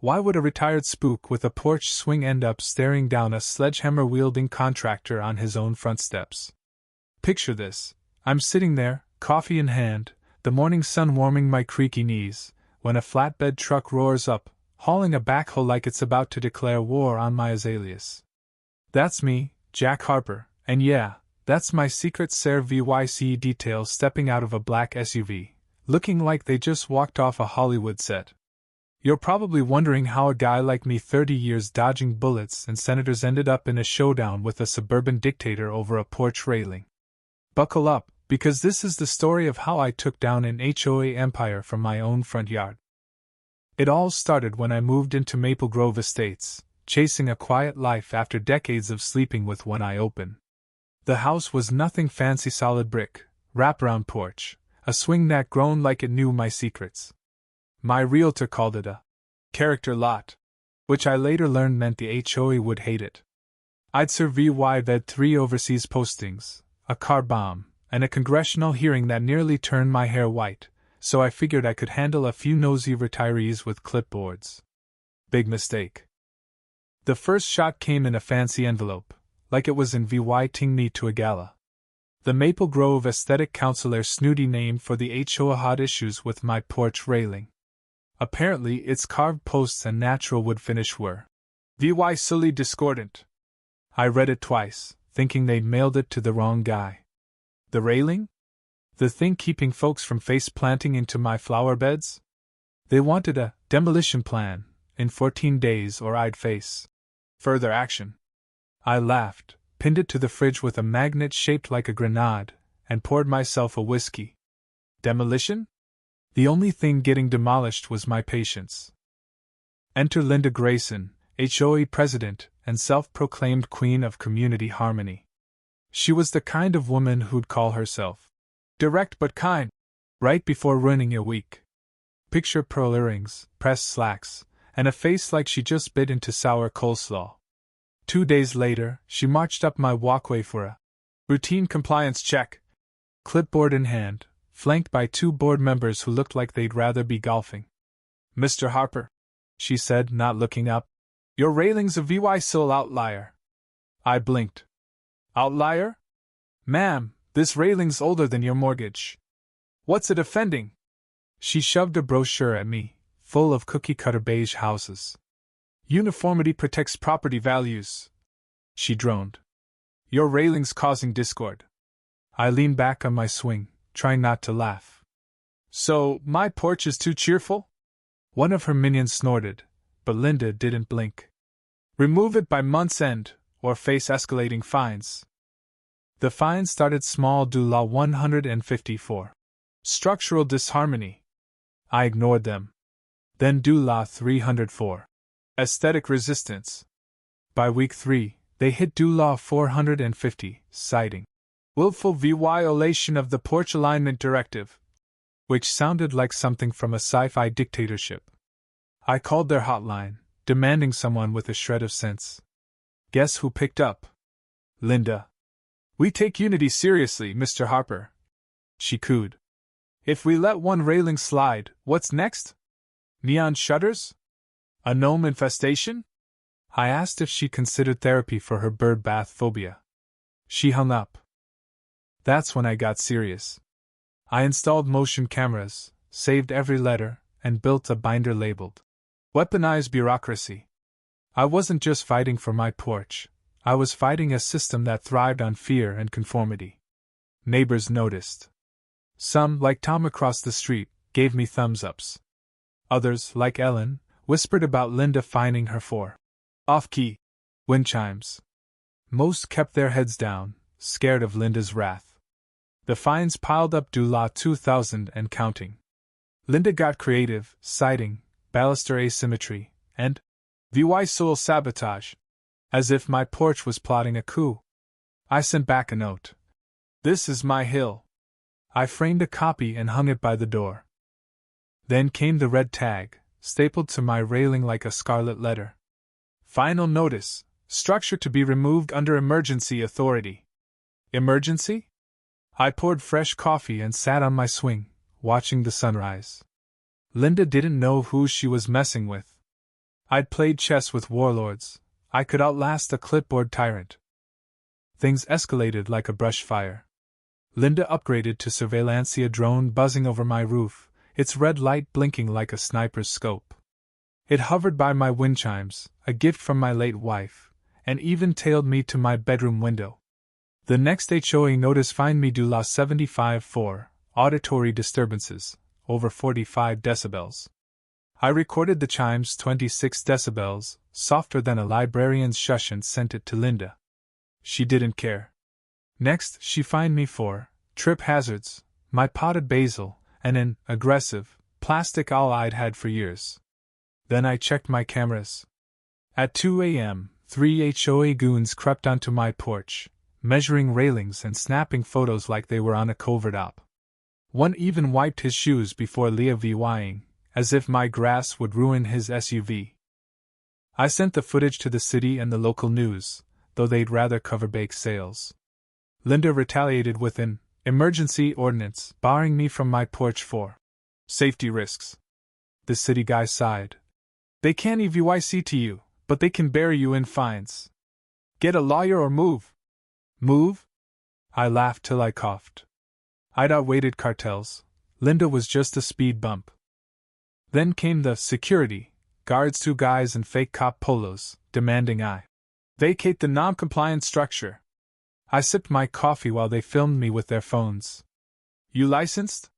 Why would a retired spook with a porch swing end up staring down a sledgehammer-wielding contractor on his own front steps? Picture this. I'm sitting there, coffee in hand, the morning sun warming my creaky knees, when a flatbed truck roars up, hauling a backhoe like it's about to declare war on my azaleas. That's me, Jack Harper, and yeah, that's my Secret Service detail stepping out of a black SUV, looking like they just walked off a Hollywood set. You're probably wondering how a guy like me 30 years dodging bullets and senators ended up in a showdown with a suburban dictator over a porch railing. Buckle up, because this is the story of how I took down an HOA empire from my own front yard. It all started when I moved into Maple Grove Estates, chasing a quiet life after decades of sleeping with one eye open. The house was nothing fancy, solid brick, wraparound porch, a swing that groaned like it knew my secrets. My realtor called it a character lot, which I later learned meant the HOA would hate it. I'd survived 3 overseas postings, a car bomb, and a congressional hearing that nearly turned my hair white, so I figured I could handle a few nosy retirees with clipboards. Big mistake. The first shot came in a fancy envelope, like it was inviting me to a gala. The Maple Grove Aesthetic Counselor's snooty name for the HOA hot issues with my porch railing. Apparently, its carved posts and natural wood finish were silly discordant. I read it twice, thinking they'd mailed it to the wrong guy. The railing? The thing keeping folks from face-planting into my flower beds? They wanted a demolition plan, in 14 days or I'd face further action. I laughed, pinned it to the fridge with a magnet shaped like a grenade, and poured myself a whiskey. Demolition? The only thing getting demolished was my patience. Enter Linda Grayson, HOA president and self-proclaimed queen of community harmony. She was the kind of woman who'd call herself direct but kind, right before ruining your week. Picture pearl earrings, pressed slacks, and a face like she just bit into sour coleslaw. 2 days later, she marched up my walkway for a routine compliance check, clipboard in hand, flanked by 2 board members who looked like they'd rather be golfing. "Mr. Harper," she said, not looking up, "your railing's a soul outlier." I blinked. "Outlier? Ma'am, this railing's older than your mortgage. What's it offending?" She shoved a brochure at me, full of cookie-cutter beige houses. "Uniformity protects property values," she droned. "Your railing's causing discord." I leaned back on my swing, trying not to laugh. "So, my porch is too cheerful?" One of her minions snorted, but Linda didn't blink. "Remove it by month's end, or face escalating fines." The fines started small: do law 154. Structural disharmony. I ignored them. Then do law 304. Aesthetic resistance. By week 3, they hit do law 450, citing willful violation of the porch alignment directive, which sounded like something from a sci-fi dictatorship. I called their hotline, demanding someone with a shred of sense. Guess who picked up? Linda. "We take unity seriously, Mr. Harper," she cooed. "If we let one railing slide, what's next? Neon shutters? A gnome infestation?" I asked if she considered therapy for her bird bath phobia. She hung up. That's when I got serious. I installed motion cameras, saved every letter, and built a binder labeled "Weaponized Bureaucracy." I wasn't just fighting for my porch, I was fighting a system that thrived on fear and conformity. Neighbors noticed. Some, like Tom across the street, gave me thumbs-ups. Others, like Ellen, whispered about Linda fining her for off-key wind chimes. Most kept their heads down, scared of Linda's wrath. The fines piled up: do law 2000 and counting. Linda got creative, citing baluster asymmetry and soil sabotage, as if my porch was plotting a coup. I sent back a note. "This is my hill." I framed a copy and hung it by the door. Then came the red tag, stapled to my railing like a scarlet letter. "Final notice, structure to be removed under emergency authority." Emergency? I poured fresh coffee and sat on my swing, watching the sunrise. Linda didn't know who she was messing with. I'd played chess with warlords. I could outlast a clipboard tyrant. Things escalated like a brush fire. Linda upgraded to surveillance, a drone buzzing over my roof, its red light blinking like a sniper's scope. It hovered by my wind chimes, a gift from my late wife, and even tailed me to my bedroom window. The next HOA notice fined me $75 for auditory disturbances, over 45 decibels. I recorded the chimes 26 decibels, softer than a librarian's shush, and sent it to Linda. She didn't care. Next, she fined me for trip hazards, my potted basil, and an aggressive, plastic owl I'd had for years. Then I checked my cameras. At 2 a.m., 3 HOA goons crept onto my porch, measuring railings and snapping photos like they were on a covert op. One even wiped his shoes before VYing, as if my grass would ruin his SUV. I sent the footage to the city and the local news, though they'd rather cover bake sales. Linda retaliated with an emergency ordinance barring me from my porch for safety risks. The city guy sighed. They can't EVYC to you, but they can bury you in fines. Get a lawyer or move. Move? I laughed till I coughed. I'd outweighted cartels. Linda was just a speed bump. Then came the security guards, 2 guys in fake cop polos, demanding I vacate the non-compliant structure. I sipped my coffee while they filmed me with their phones. You licensed?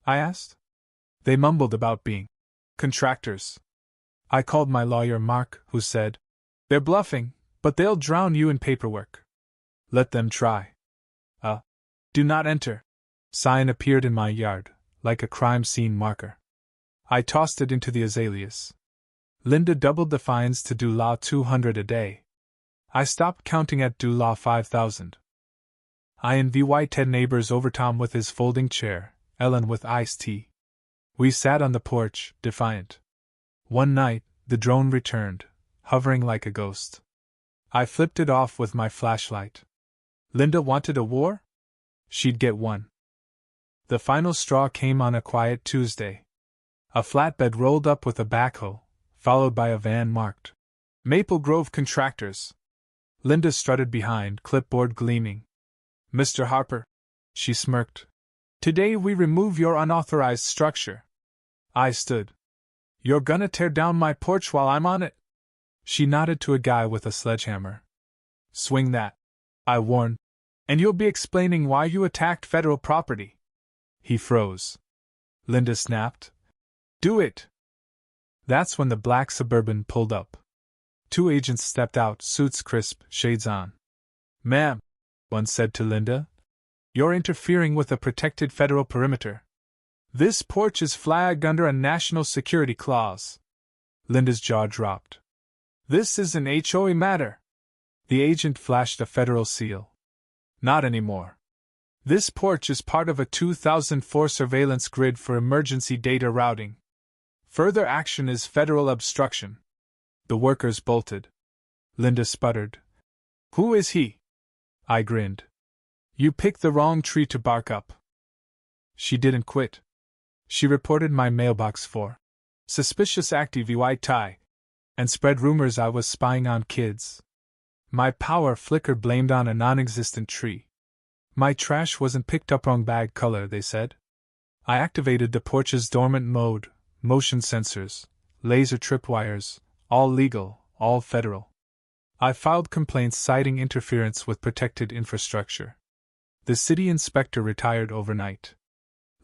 I asked. They mumbled about being contractors. I called my lawyer Mark, who said, They're bluffing, but they'll drown you in paperwork. Let them try. Do not enter sign appeared in my yard, like a crime scene marker. I tossed it into the azaleas. Linda doubled the fines to $200 a day. I stopped counting at $5,000. I invited neighbors over, Tom with his folding chair, Ellen with iced tea. We sat on the porch, defiant. One night, the drone returned, hovering like a ghost. I flipped it off with my flashlight. Linda wanted a war? She'd get one. The final straw came on a quiet Tuesday. A flatbed rolled up with a backhoe, followed by a van marked Maple Grove Contractors. Linda strutted behind, clipboard gleaming. Mr. Harper, she smirked. Today we remove your unauthorized structure. I stood. You're gonna tear down my porch while I'm on it? She nodded to a guy with a sledgehammer. Swing that, I warned, and you'll be explaining why you attacked federal property. He froze. Linda snapped. Do it! That's when the black Suburban pulled up. 2 agents stepped out, suits crisp, shades on. Ma'am, one said to Linda, you're interfering with a protected federal perimeter. This porch is flagged under a national security clause. Linda's jaw dropped. This is an HOA matter. The agent flashed a federal seal. Not anymore. This porch is part of a 2004 surveillance grid for emergency data routing. Further action is federal obstruction. The workers bolted. Linda sputtered. Who is he? I grinned. You picked the wrong tree to bark up. She didn't quit. She reported my mailbox for suspicious activity and spread rumors I was spying on kids. My power flicker blamed on a non-existent tree. My trash wasn't picked up wrong bag color, they said. I activated the porch's dormant mode, motion sensors, laser tripwires, all legal, all federal. I filed complaints citing interference with protected infrastructure. The city inspector retired overnight.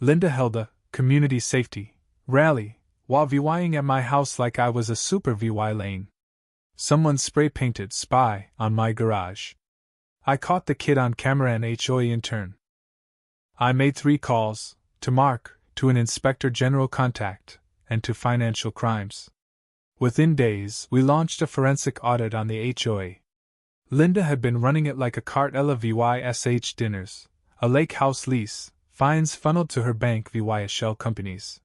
Linda held a community safety rally while VYing at my house like I was a super VY lane. Someone spray-painted spy on my garage. I caught the kid on camera and HOA intern. I made 3 calls, to Mark, to an inspector general contact, and to financial crimes. Within days, we launched a forensic audit on the HOA. Linda had been running it like a cart VYSH dinners, a lake house lease, fines funneled to her bank via shell companies.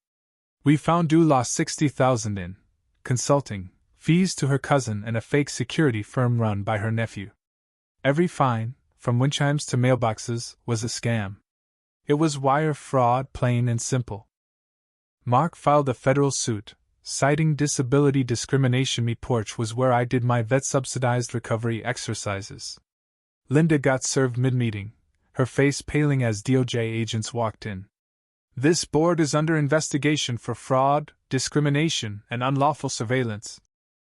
We found $60,000 in consulting, fees to her cousin and a fake security firm run by her nephew. Every fine, from wind chimes to mailboxes, was a scam. It was wire fraud, plain and simple. Mark filed a federal suit, citing disability discrimination. Me Porch was where I did my vet-subsidized recovery exercises. Linda got served mid-meeting, her face paling as DOJ agents walked in. This board is under investigation for fraud, discrimination, and unlawful surveillance,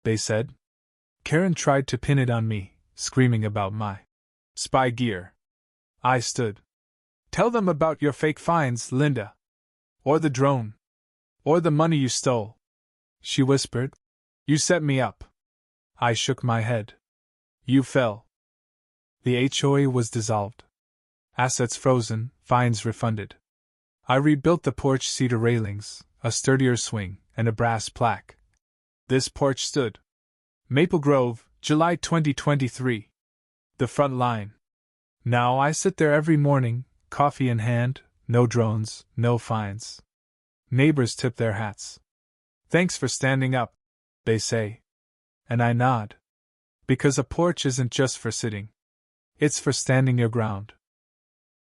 they said. Karen tried to pin it on me, screaming about my spy gear. I stood. Tell them about your fake fines, Linda. Or the drone. Or the money you stole. She whispered. You set me up. I shook my head. You fell. The HOA was dissolved. Assets frozen, fines refunded. I rebuilt the porch cedar railings, a sturdier swing, and a brass plaque. This porch stood. Maple Grove, July 2023. The front line. Now I sit there every morning, coffee in hand, no drones, no fines. Neighbors tip their hats. Thanks for standing up, they say. And I nod. Because a porch isn't just for sitting. It's for standing your ground.